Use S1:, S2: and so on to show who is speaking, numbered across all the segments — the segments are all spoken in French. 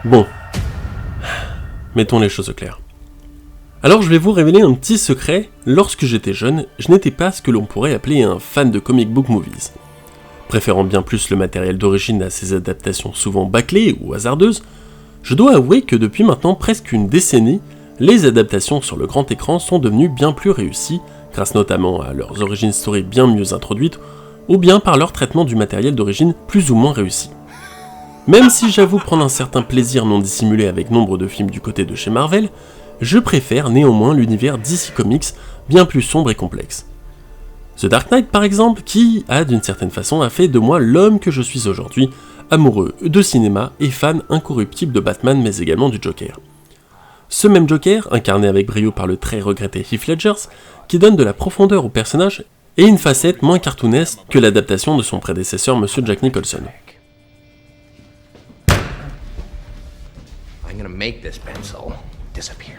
S1: Bon, mettons les choses au clair. Alors je vais vous révéler un petit secret, lorsque j'étais jeune, je n'étais pas ce que l'on pourrait appeler un fan de comic book movies. Préférant bien plus le matériel d'origine à ses adaptations souvent bâclées ou hasardeuses, je dois avouer que depuis maintenant presque une décennie, les adaptations sur le grand écran sont devenues bien plus réussies, grâce notamment à leurs origin story bien mieux introduites, ou bien par leur traitement du matériel d'origine plus ou moins réussi. Même si j'avoue prendre un certain plaisir non dissimulé avec nombre de films du côté de chez Marvel, je préfère néanmoins l'univers DC Comics bien plus sombre et complexe. The Dark Knight par exemple, qui a d'une certaine façon a fait de moi l'homme que je suis aujourd'hui, amoureux de cinéma et fan incorruptible de Batman mais également du Joker. Ce même Joker, incarné avec brio par le très regretté Heath Ledger, qui donne de la profondeur au personnage et une facette moins cartoonesque que l'adaptation de son prédécesseur Monsieur Jack Nicholson.
S2: I'm gonna make this pencil disappear.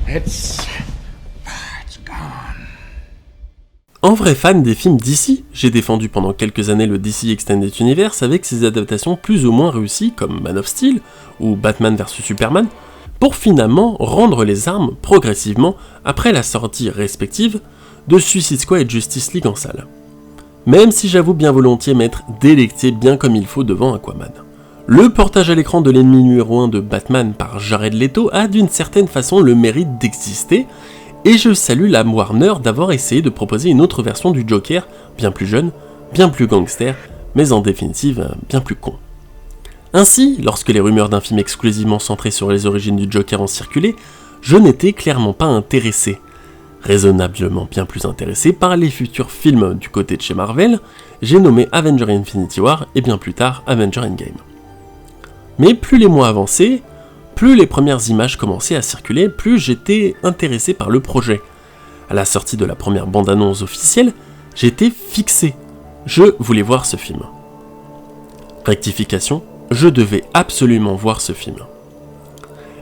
S2: It's gone.
S1: En vrai fan des films DC, j'ai défendu pendant quelques années le DC Extended Universe avec ses adaptations plus ou moins réussies comme Man of Steel ou Batman vs Superman, pour finalement rendre les armes progressivement après la sortie respective de Suicide Squad et Justice League en salle. Même si j'avoue bien volontiers m'être délecté bien comme il faut devant Aquaman. Le portage à l'écran de l'ennemi numéro 1 de Batman par Jared Leto a d'une certaine façon le mérite d'exister, et je salue la Warner d'avoir essayé de proposer une autre version du Joker, bien plus jeune, bien plus gangster, mais en définitive bien plus con. Ainsi, lorsque les rumeurs d'un film exclusivement centré sur les origines du Joker ont circulé, je n'étais clairement pas intéressé. Raisonnablement bien plus intéressé par les futurs films du côté de chez Marvel, j'ai nommé Avengers Infinity War et bien plus tard Avengers Endgame. Mais plus les mois avançaient, plus les premières images commençaient à circuler, plus j'étais intéressé par le projet. À la sortie de la première bande-annonce officielle, j'étais fixé. Je voulais voir ce film. Rectification, je devais absolument voir ce film.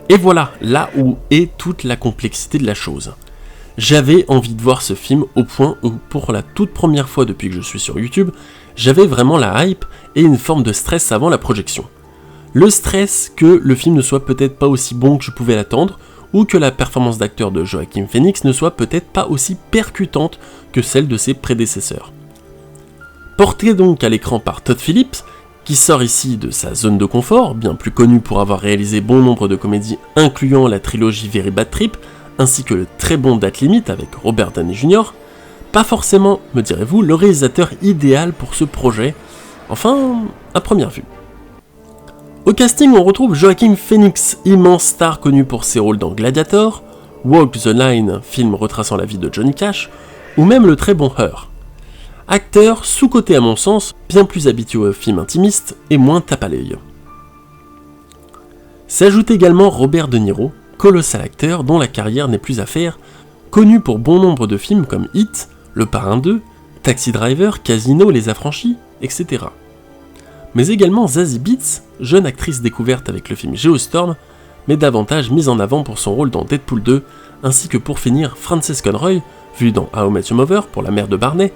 S1: Et voilà, là où est toute la complexité de la chose. J'avais envie de voir ce film au point où, pour la toute première fois depuis que je suis sur YouTube, j'avais vraiment la hype et une forme de stress avant la projection. Le stress que le film ne soit peut-être pas aussi bon que je pouvais l'attendre, ou que la performance d'acteur de Joaquin Phoenix ne soit peut-être pas aussi percutante que celle de ses prédécesseurs. Porté donc à l'écran par Todd Phillips, qui sort ici de sa zone de confort, bien plus connu pour avoir réalisé bon nombre de comédies incluant la trilogie Very Bad Trip, ainsi que le très bon Date Limit avec Robert Downey Jr., pas forcément, me direz-vous, le réalisateur idéal pour ce projet, enfin, à première vue. Au casting, on retrouve Joaquin Phoenix, immense star connu pour ses rôles dans Gladiator, Walk the Line, film retraçant la vie de Johnny Cash, ou même le très bon Her. Acteur sous-coté à mon sens, bien plus habitué aux films intimistes et moins tape à l'œil. S'ajoute également Robert De Niro, colossal acteur dont la carrière n'est plus à faire, connu pour bon nombre de films comme Hit, Le Parrain 2, Taxi Driver, Casino, Les Affranchis, etc. Mais également Zazie Beetz, jeune actrice découverte avec le film Geostorm, mais davantage mise en avant pour son rôle dans Deadpool 2, ainsi que pour finir Frances Conroy, vue dans How I Met Your Mother pour la mère de Barney,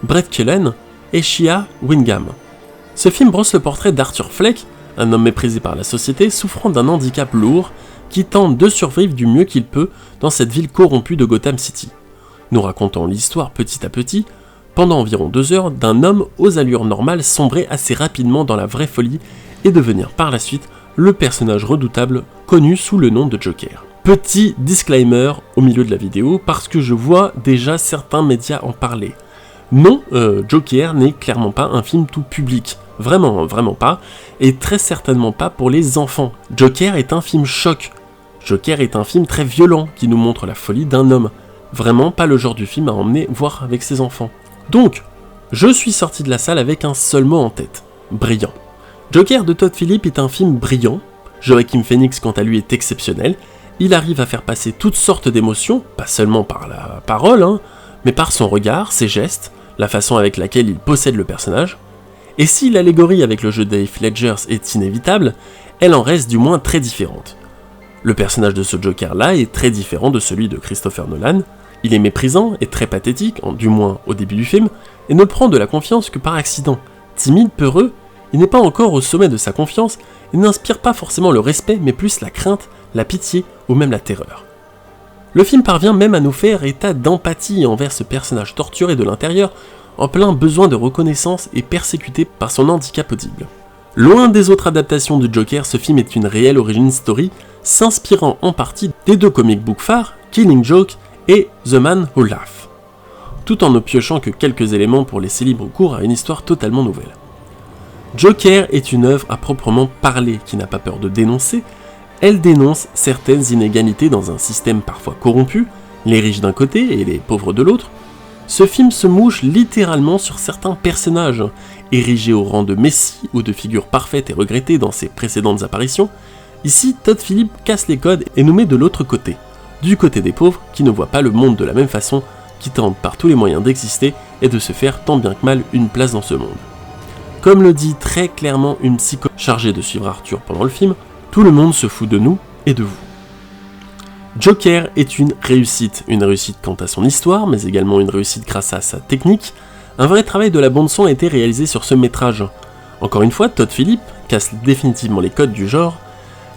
S1: Brett Cullen et Shia Wingham. Ce film brosse le portrait d'Arthur Fleck, un homme méprisé par la société souffrant d'un handicap lourd qui tente de survivre du mieux qu'il peut dans cette ville corrompue de Gotham City, nous racontant l'histoire petit à petit, pendant environ 2 heures, d'un homme aux allures normales sombrer assez rapidement dans la vraie folie et devenir par la suite le personnage redoutable connu sous le nom de Joker. Petit disclaimer au milieu de la vidéo parce que je vois déjà certains médias en parler. Non, Joker n'est clairement pas un film tout public, vraiment pas, et très certainement pas pour les enfants. Joker est un film choc. Joker est un film très violent qui nous montre la folie d'un homme. Vraiment pas le genre du film à emmener voir avec ses enfants. Donc, je suis sorti de la salle avec un seul mot en tête, brillant. Joker de Todd Phillips est un film brillant, Joaquin Phoenix quant à lui est exceptionnel, il arrive à faire passer toutes sortes d'émotions, pas seulement par la parole, mais par son regard, ses gestes, la façon avec laquelle il possède le personnage, et si l'allégorie avec le jeu d'Heath Ledger est inévitable, elle en reste du moins très différente. Le personnage de ce Joker-là est très différent de celui de Christopher Nolan, il est méprisant et très pathétique, du moins au début du film, et ne prend de la confiance que par accident, timide, peureux, il n'est pas encore au sommet de sa confiance et n'inspire pas forcément le respect, mais plus la crainte, la pitié ou même la terreur. Le film parvient même à nous faire état d'empathie envers ce personnage torturé de l'intérieur, en plein besoin de reconnaissance et persécuté par son handicap audible. Loin des autres adaptations du Joker, ce film est une réelle origin story, s'inspirant en partie des deux comic books phares, Killing Joke et The Man Who Laughs, tout en ne piochant que quelques éléments pour laisser libre cours à une histoire totalement nouvelle. Joker est une œuvre à proprement parler qui n'a pas peur de dénoncer. Elle dénonce certaines inégalités dans un système parfois corrompu, les riches d'un côté et les pauvres de l'autre. Ce film se mouche littéralement sur certains personnages, érigés au rang de messie ou de figures parfaites et regrettées dans ses précédentes apparitions. Ici, Todd Phillips casse les codes et nous met de l'autre côté, du côté des pauvres qui ne voient pas le monde de la même façon, qui tentent par tous les moyens d'exister et de se faire tant bien que mal une place dans ce monde. Comme le dit très clairement une psychologue chargée de suivre Arthur pendant le film, tout le monde se fout de nous et de vous. Joker est une réussite quant à son histoire, mais également une réussite grâce à sa technique. Un vrai travail de la bande-son a été réalisé sur ce métrage. Encore une fois, Todd Phillips casse définitivement les codes du genre.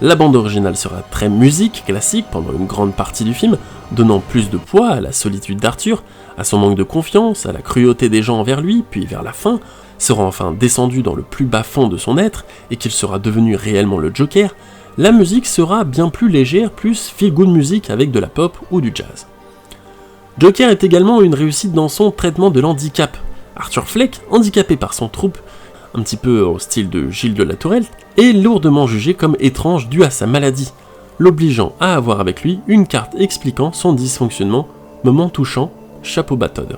S1: La bande originale sera très musique classique pendant une grande partie du film, donnant plus de poids à la solitude d'Arthur, à son manque de confiance, à la cruauté des gens envers lui, puis vers la fin, sera enfin descendu dans le plus bas fond de son être et qu'il sera devenu réellement le Joker, la musique sera bien plus légère, plus feel-good music avec de la pop ou du jazz. Joker est également une réussite dans son traitement de l'handicap. Arthur Fleck, handicapé par son trouble, un petit peu au style de Gilles de la Tourelle, est lourdement jugé comme étrange dû à sa maladie, l'obligeant à avoir avec lui une carte expliquant son dysfonctionnement, moment touchant, chapeau bas Todd.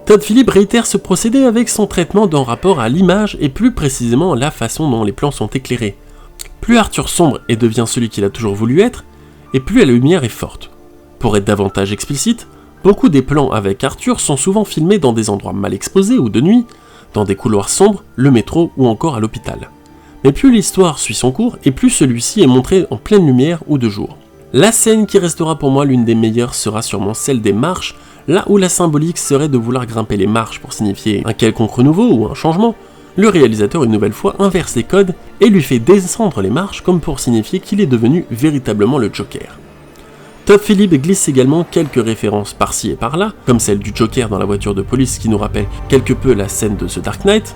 S1: Todd Phillips réitère ce procédé avec son traitement en rapport à l'image et plus précisément la façon dont les plans sont éclairés. Plus Arthur sombre et devient celui qu'il a toujours voulu être, et plus la lumière est forte. Pour être davantage explicite, beaucoup des plans avec Arthur sont souvent filmés dans des endroits mal exposés ou de nuit, dans des couloirs sombres, le métro ou encore à l'hôpital. Mais plus l'histoire suit son cours, et plus celui-ci est montré en pleine lumière ou de jour. La scène qui restera pour moi l'une des meilleures sera sûrement celle des marches, là où la symbolique serait de vouloir grimper les marches pour signifier un quelconque renouveau ou un changement. Le réalisateur une nouvelle fois inverse les codes et lui fait descendre les marches comme pour signifier qu'il est devenu véritablement le Joker. Todd Phillips glisse également quelques références par-ci et par-là, comme celle du Joker dans la voiture de police qui nous rappelle quelque peu la scène de The Dark Knight,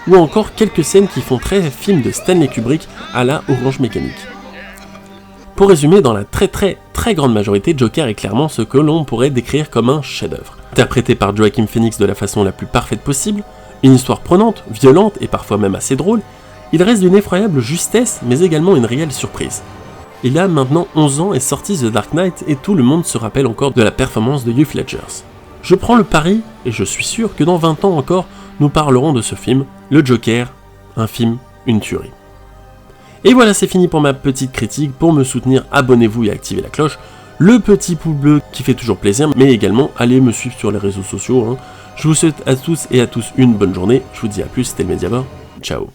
S1: ou encore quelques scènes qui font très film de Stanley Kubrick à la Orange Mécanique. Pour résumer, dans la très grande majorité, Joker est clairement ce que l'on pourrait décrire comme un chef-d'œuvre. Interprété par Joaquin Phoenix de la façon la plus parfaite possible, une histoire prenante, violente et parfois même assez drôle, il reste d'une effroyable justesse mais également une réelle surprise. Il a maintenant 11 ans et sorti The Dark Knight et tout le monde se rappelle encore de la performance de Heath Ledger. Je prends le pari, et je suis sûr que dans 20 ans encore, nous parlerons de ce film, Le Joker, un film, une tuerie. Et voilà, c'est fini pour ma petite critique. Pour me soutenir, abonnez-vous et activez la cloche, le petit pouce bleu qui fait toujours plaisir, mais également allez me suivre sur les réseaux sociaux. Je vous souhaite à tous et à tous une bonne journée, je vous dis à plus, c'était le Mediabord, ciao.